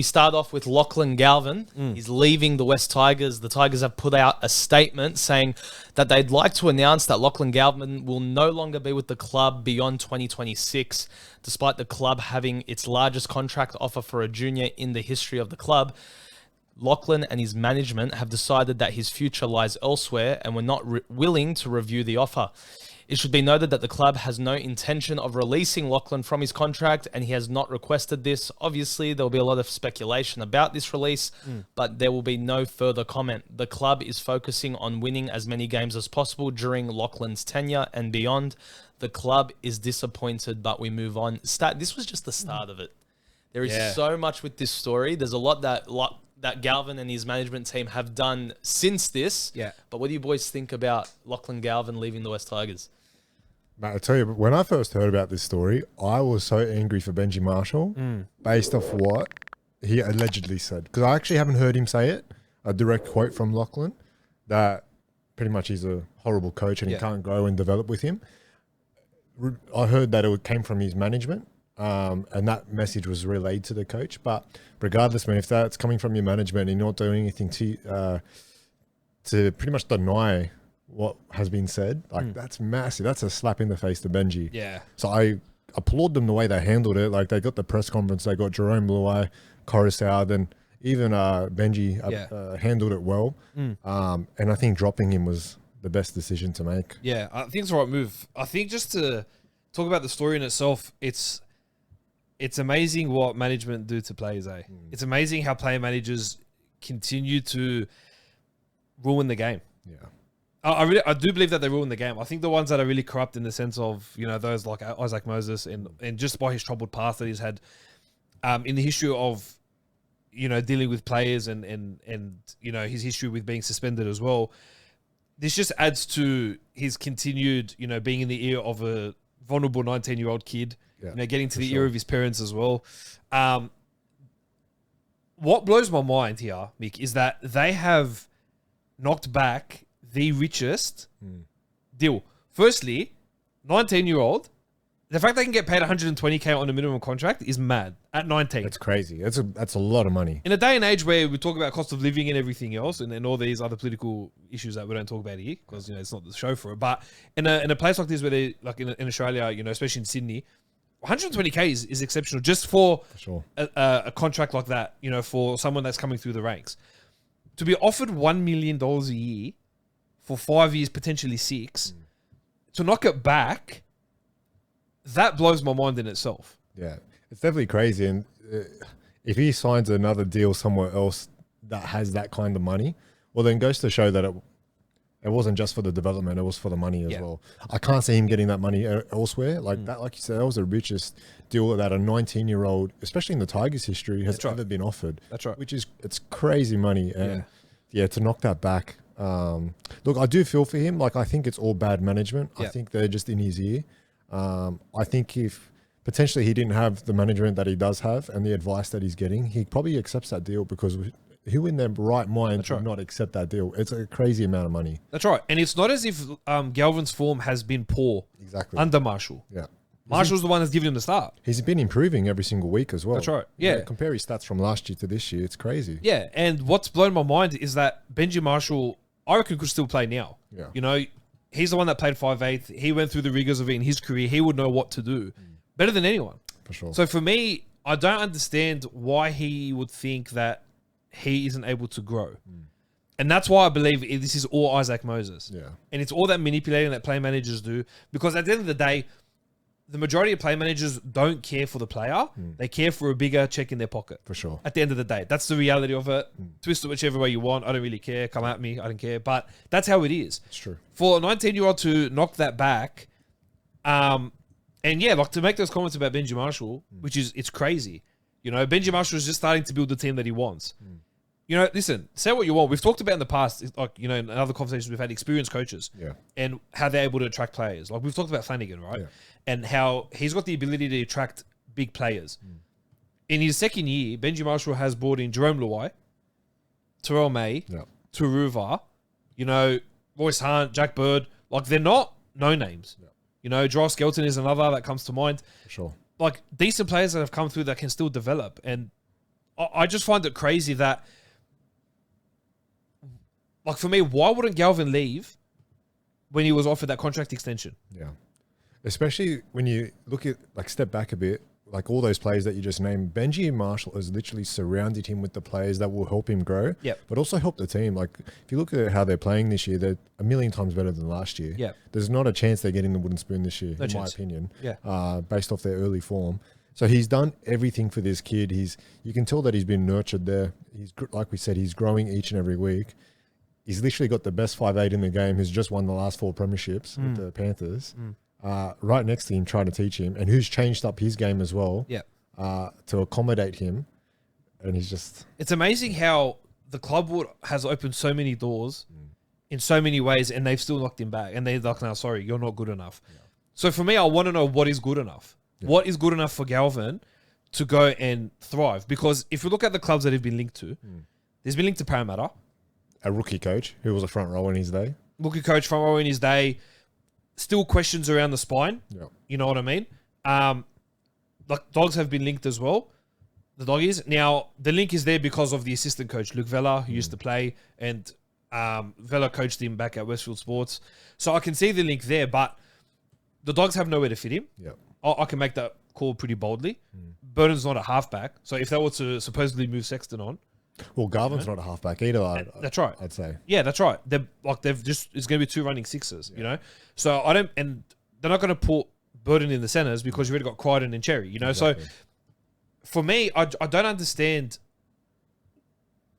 We start off with Lachlan Galvin. He's leaving the West Tigers. The Tigers have put out a statement saying that they'd like to announce that Lachlan Galvin will no longer be with the club beyond 2026, despite the club having its largest contract offer for a junior in the history of the club. Lachlan and his management have decided that his future lies elsewhere and were not willing to review the offer. It should be noted that the club has no intention of releasing Lachlan from his contract, and he has not requested this. Obviously, there will be a lot of speculation about this release, but there will be no further comment. The club is focusing on winning as many games as possible during Lachlan's tenure and beyond. The club is disappointed, but we move on. This was just the start of it. There is so much with this story. There's a lot that Galvin and his management team have done since this. Yeah. But what do you boys think about Lachlan Galvin leaving the West Tigers? Mate, I tell you, when I first heard about this story, I was so angry for Benji Marshall based off what he allegedly said. Because I actually haven't heard him say it. A direct quote from Lachlan that pretty much he's a horrible coach and he can't grow and develop with him. I heard that it came from his management and that message was relayed to the coach. But regardless, man, if that's coming from your management and you're not doing anything to pretty much deny what has been said, like that's massive. That's a slap in the face to Benji. Yeah. So I applaud them the way they handled it. Like they got the press conference, they got Jerome Luai, Coruscant, then even Benji handled it well. And I think dropping him was the best decision to make. Yeah, I think it's the right move. I think just to talk about the story in itself, it's amazing what management do to players, eh? It's amazing how player managers continue to ruin the game. Yeah. I do believe that they ruin the game. I think the ones that are really corrupt in the sense of, you know, those like Isaac Moses and just by his troubled past that he's had in the history of, you know, dealing with players and you know, his history with being suspended as well. This just adds to his continued, you know, being in the ear of a vulnerable 19-year-old kid, you know, getting to the ear of his parents as well. What blows my mind here, Mick, is that they have knocked back the richest deal. Firstly, 19-year-old, the fact they can get paid 120K on a minimum contract is mad at 19. It's crazy. That's a lot of money. In a day and age where we talk about cost of living and everything else and all these other political issues that we don't talk about here because, you know, it's not the show for it. But in a place like this where they, like in Australia, you know, especially in Sydney, 120K is exceptional just for sure. a contract like that, you know, for someone that's coming through the ranks. To be offered $1 million a year for 5 years, potentially 6, to knock it back, that blows my mind in itself. Yeah, it's definitely crazy. And if he signs another deal somewhere else that has that kind of money, well, then goes to show that it wasn't just for the development, it was for the money as well. I can't see him getting that money elsewhere. Like that, like you said, that was the richest deal that a 19-year-old, especially in the Tigers' history, has ever been offered. That's right. Which is, it's crazy money. And to knock that back. Look, I do feel for him. Like, I think it's all bad management. I think they're just in his ear. I think if potentially he didn't have the management that he does have and the advice that he's getting, he probably accepts that deal because who in their right mind would not accept that deal? It's a crazy amount of money. That's right. And it's not as if Galvin's form has been poor under Marshall. Yeah. Marshall's the one that's given him the start. He's been improving every single week as well. That's right. Yeah. Compare his stats from last year to this year. It's crazy. Yeah. And what's blown my mind is that Benji Marshall, I reckon, could still play now. Yeah. You know, he's the one that played 5'8". He went through the rigors of it in his career. He would know what to do better than anyone. For sure. So for me, I don't understand why he would think that he isn't able to grow. And that's why I believe this is all Isaac Moses. Yeah. And it's all that manipulating that play managers do. Because at the end of the day, the majority of play managers don't care for the player. They care for a bigger check in their pocket. For sure. At the end of the day. That's the reality of it. Twist it whichever way you want. I don't really care. Come at me. I don't care. But that's how it is. It's true. For a 19-year-old to knock that back, and yeah, like to make those comments about Benji Marshall, which is, it's crazy. You know, Benji Marshall is just starting to build the team that he wants. You know, listen, say what you want. We've talked about in the past, like, you know, in other conversations we've had, experienced coaches and how they're able to attract players. Like we've talked about Flanagan, right? Yeah. And how he's got the ability to attract big players. In his second year, Benji Marshall has brought in Jerome Luai, Terrell May, Turuva, you know, Royce Hunt, Jack Bird. Like, they're not no-names. You know, Joel Skelton is another that comes to mind. For sure. Like, decent players that have come through that can still develop. And I just find it crazy that, like, for me, why wouldn't Galvin leave when he was offered that contract extension? Yeah. Especially when you look at, like, step back a bit, like all those players that you just named, Benji Marshall has literally surrounded him with the players that will help him grow, but also help the team. Like, if you look at how they're playing this year, they're a million times better than last year. Yeah. There's not a chance they're getting the wooden spoon this year, No in my chance. opinion, Yeah. based off their early form. So he's done everything for this kid. You can tell that he's been nurtured there. Like we said, he's growing each and every week. He's literally got the best 5'8" in the game, who's just won the last 4 premierships with the Panthers, right next to him, trying to teach him, and who's changed up his game as well to accommodate him. And he's just... It's amazing how the club has opened so many doors in so many ways, and they've still knocked him back. And they're like, no, sorry, you're not good enough. Yeah. So for me, I want to know what is good enough. Yeah. What is good enough for Galvin to go and thrive? Because if you look at the clubs that have been linked to, there's been linked to Parramatta. A rookie coach who was a front row in his day. Rookie coach, front row in his day. Still questions around the spine. Yeah. You know what I mean? Like, Dogs have been linked as well. The Doggies. Now, the link is there because of the assistant coach, Luke Vella, who used to play, and Vella coached him back at Westfield Sports. So I can see the link there, but the Dogs have nowhere to fit him. Yeah. I can make that call pretty boldly. Burton's not a halfback, so if they were to supposedly move Sexton on, well, Garvin's not a halfback either. That's right. I'd say. Yeah, that's right. It's going to be 2 running sixes, you know. So and they're not going to put Burton in the centers because you've already got Crichton and Cherry, you know. Exactly. So for me, I don't understand.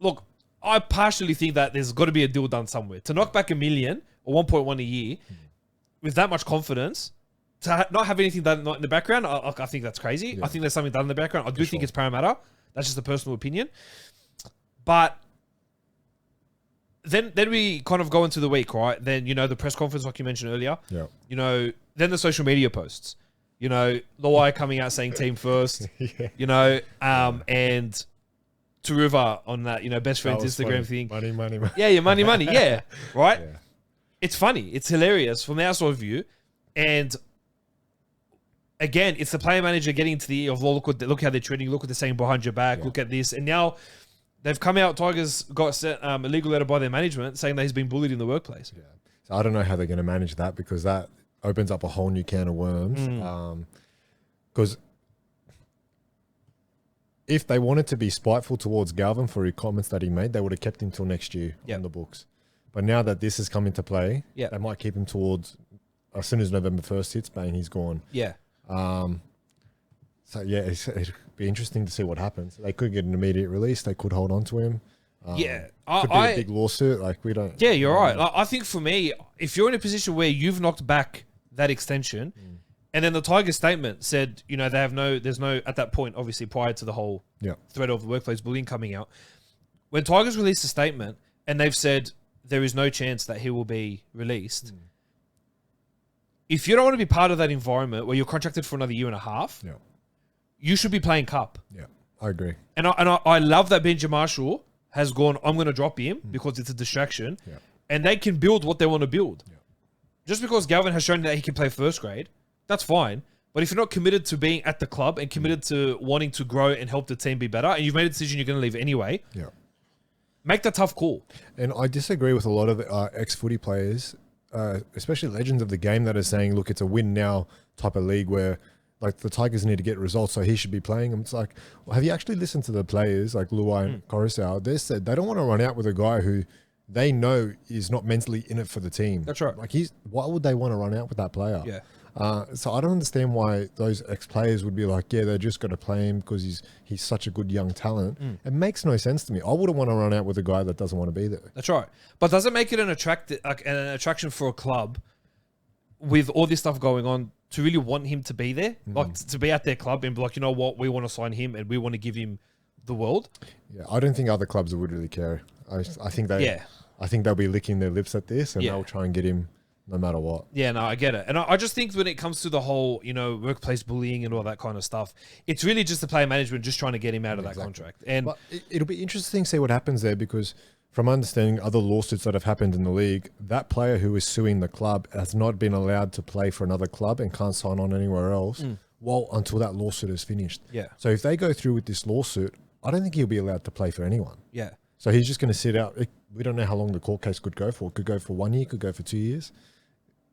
Look, I partially think that there's got to be a deal done somewhere to knock back $1 million or 1.1 a year with that much confidence. To not have anything done in the background, I think that's crazy. Yeah. I think there's something done in the background. I do think it's Parramatta. That's just a personal opinion. But then we kind of go into the week, right? Then, you know, the press conference, like you mentioned earlier. Yeah. You know, then the social media posts. You know, Luai coming out saying team first. Yeah. You know, and Taruva on that, you know, best friends Instagram thing. Money. Yeah, your money, yeah. Right? Yeah. It's funny. It's hilarious from the outside view. And again, it's the player manager getting into the ear of, look how they're trending, look what they're saying behind your back, look at this. And now they've come out, Tigers got sent a legal letter by their management saying that he's been bullied in the workplace. Yeah. So I don't know how they're going to manage that, because that opens up a whole new can of worms. Because if they wanted to be spiteful towards Galvin for his comments that he made, they would have kept him till next year on the books. But now that this has come into play, they might keep him towards, as soon as November 1st hits, bang, he's gone. Yeah. So yeah, it'd be interesting to see what happens. They could get an immediate release. They could hold on to him. Could be a big lawsuit. Like, we don't. Yeah, you're right. I think for me, if you're in a position where you've knocked back that extension, and then the Tigers statement said, you know, there's no at that point, obviously prior to the whole threat of the workplace bullying coming out, when Tigers released a statement and they've said there is no chance that he will be released. If you don't want to be part of that environment where you're contracted for another year and a half, you should be playing cup. Yeah, I agree. And I love that Benji Marshall has gone, I'm going to drop him because it's a distraction. Yeah. And they can build what they want to build. Yeah. Just because Galvin has shown that he can play first grade, that's fine. But if you're not committed to being at the club and committed to wanting to grow and help the team be better, and you've made a decision you're going to leave anyway, make that tough call. And I disagree with a lot of ex-footy players, especially legends of the game, that are saying, look, it's a win now type of league where, like, the Tigers need to get results, so he should be playing. And it's like, well, have you actually listened to the players like Luai and Coruscant? They said they don't want to run out with a guy who they know is not mentally in it for the team. That's right. Like, why would they want to run out with that player? Yeah. So I don't understand why those ex-players would be like, yeah, they're just going to play him because he's such a good young talent. It makes no sense to me. I wouldn't want to run out with a guy that doesn't want to be there. That's right. But does it make it an attraction for a club with all this stuff going on to really want him to be there? Like, to be at their club and be like, you know what, we want to sign him and we want to give him the world? Yeah, I don't think other clubs would really care. I think they'll be licking their lips at this, and they'll try and get him no matter what. Yeah, no, I get it. And I just think when it comes to the whole, you know, workplace bullying and all that kind of stuff, it's really just the player management just trying to get him out of that contract. But it'll be interesting to see what happens there, because from understanding other lawsuits that have happened in the league, that player who is suing the club has not been allowed to play for another club and can't sign on anywhere else until that lawsuit is finished. Yeah. So if they go through with this lawsuit, I don't think he'll be allowed to play for anyone. Yeah. So he's just going to sit out. We don't know how long the court case could go for. It could go for 1 year, could go for 2 years.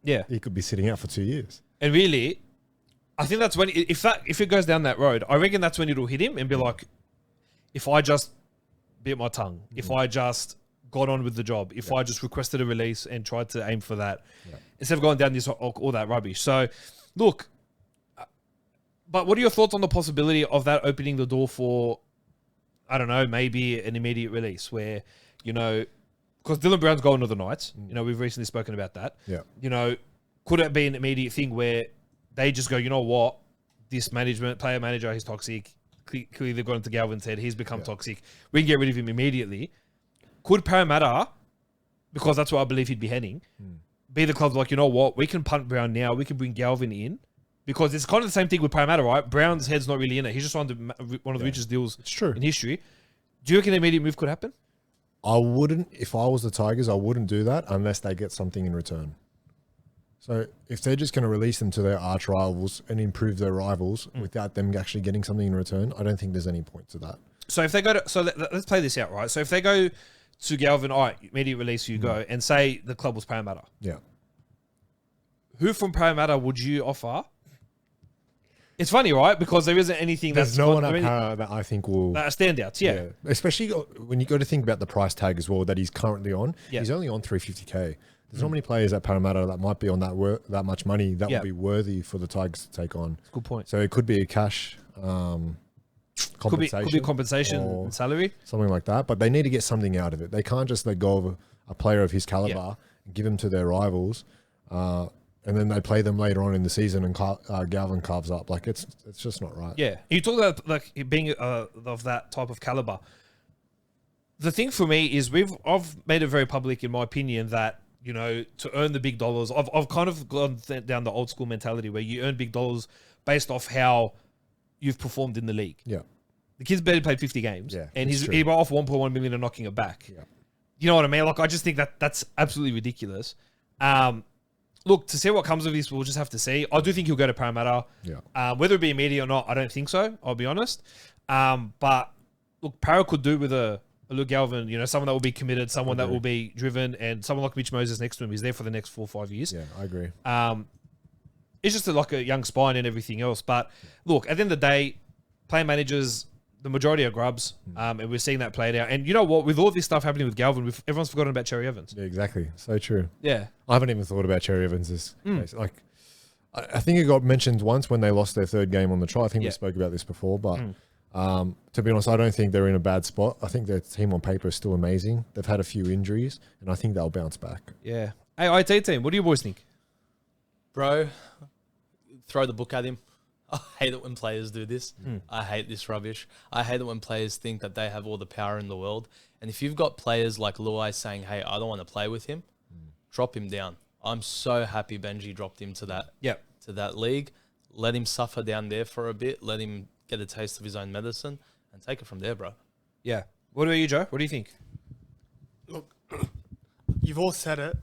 Yeah. He could be sitting out for 2 years. And really, I think that's when, if it goes down that road, I reckon that's when it'll hit him and be like, if I just bit my tongue, if I just got on with the job, if I just requested a release and tried to aim for that, instead of going down this all that rubbish. So, look, but what are your thoughts on the possibility of that opening the door for, I don't know, maybe an immediate release where, because Dylan Brown's going to the Knights, we've recently spoken about that. Yeah. Could it be an immediate thing where they just go, you know what, this player manager, he's toxic. Clearly they've gone into Galvin's head. He's become toxic. We can get rid of him immediately. Could Parramatta, because that's where I believe he'd be heading, be the club like, you know what, we can punt Brown now. We can bring Galvin in. Because it's kind of the same thing with Parramatta, right? Brown's head's not really in it. He's just on one of the richest deals in history. Do you reckon an immediate move could happen? I wouldn't. If I was the Tigers, I wouldn't do that unless they get something in return. So if they're just going to release them to their arch rivals and improve their rivals without them actually getting something in return, I don't think there's any point to that. So if they go to, let's play this out, right? So if they go to Galvin, all right, immediate release, you go, and say the club was Parramatta. Yeah. Who from Parramatta would you offer? It's funny, right? Because there isn't anything There's no one at Parramatta that I think will... That are standouts, yeah. Especially when you go to think about the price tag as well that he's currently on. Yeah. He's only on $350K. There's not many players at Parramatta that might be on that much money that would be worthy for the Tigers to take on. Good point. So it could be a cash compensation. Could be compensation and salary. Something like that. But they need to get something out of it. They can't just let go of a player of his caliber and give him to their rivals. And then they play them later on in the season and Galvin carves up. Like, it's just not right. Yeah. You talk about like being of that type of caliber. The thing for me is I've made it very public in my opinion that, to earn the big dollars, I've kind of gone down the old school mentality where you earn big dollars based off how you've performed in the league. Yeah. The kid's barely played 50 games, and he bought off 1.1 million and knocking it back. Yeah. You know what I mean? Like, I just think that's absolutely ridiculous. Look, to see what comes of this, we'll just have to see. I do think he'll go to Parramatta. Yeah. Whether it be immediate or not, I don't think so. I'll be honest. But look, Parra could do with a Luke Galvin, someone that will be committed, someone that will be driven, and someone like Mitch Moses next to him. He's there for the next 4 or 5 years. Yeah, I agree. It's just like a young spine and everything else. But look, at the end of the day, player managers, the majority are grubs, and we're seeing that played out. And you know what? With all this stuff happening with Galvin, everyone's forgotten about Cherry Evans. Yeah, exactly. So true. Yeah. I haven't even thought about Cherry Evans this case. Like, I think it got mentioned once when they lost their third game on the trot. I think we spoke about this before, but to be honest, I don't think they're in a bad spot. I think their team on paper is still amazing. They've had a few injuries, and I think they'll bounce back. Yeah. Hey, IT team, what do you boys think? Bro, throw the book at him. I hate it when players do this. I hate this rubbish. I hate it when players think that they have all the power in the world. And if you've got players like Luai saying, hey, I don't want to play with him, drop him down. I'm so happy Benji dropped him to that league. Let him suffer down there for a bit. Let him get a taste of his own medicine and take it from there, bro. Yeah. What about you, Joe? What do you think? Look, you've all said it.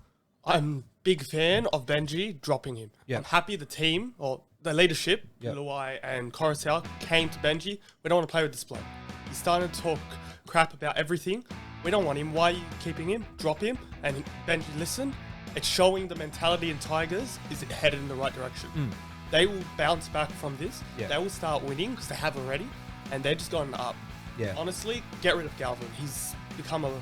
I'm a big fan of Benji dropping him. Yeah. I'm happy the team, or the leadership, Luai and Coruscant, came to Benji. We don't want to play with this bloke. He's starting to talk crap about everything. We don't want him. Why are you keeping him? Drop him. And Benji, listen, it's showing the mentality in Tigers is headed in the right direction. They will bounce back from this. Yeah. They will start winning because they have already. And they're just going up. Yeah. Honestly, get rid of Galvin. He's become a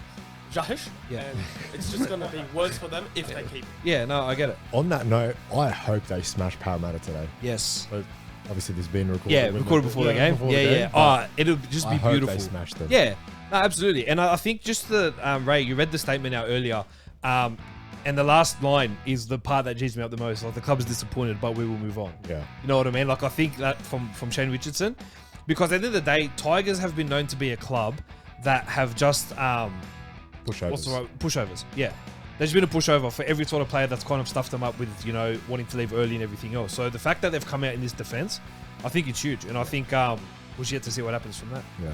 Jahish. Yeah. And it's just going to be worse for them if they keep him. Yeah, no, I get it. On that note, I hope they smash Parramatta today. Yes. So obviously, there's been recorded. Yeah, recorded before the game. Yeah. It'll just be I hope beautiful. they smash them. Yeah, no, absolutely. And I think just the, Ray, you read the statement out earlier. And the last line is the part that G's me up the most. Like, the club is disappointed, but we will move on. Yeah. You know what I mean? Like, I think that from Shane Richardson. Because at the end of the day, Tigers have been known to be a club that have just... Pushovers. What's the right? Pushovers, yeah. There's been a pushover for every sort of player that's kind of stuffed them up with, wanting to leave early and everything else. So the fact that they've come out in this defense, I think it's huge. And I think we'll yet to see what happens from that. Yeah.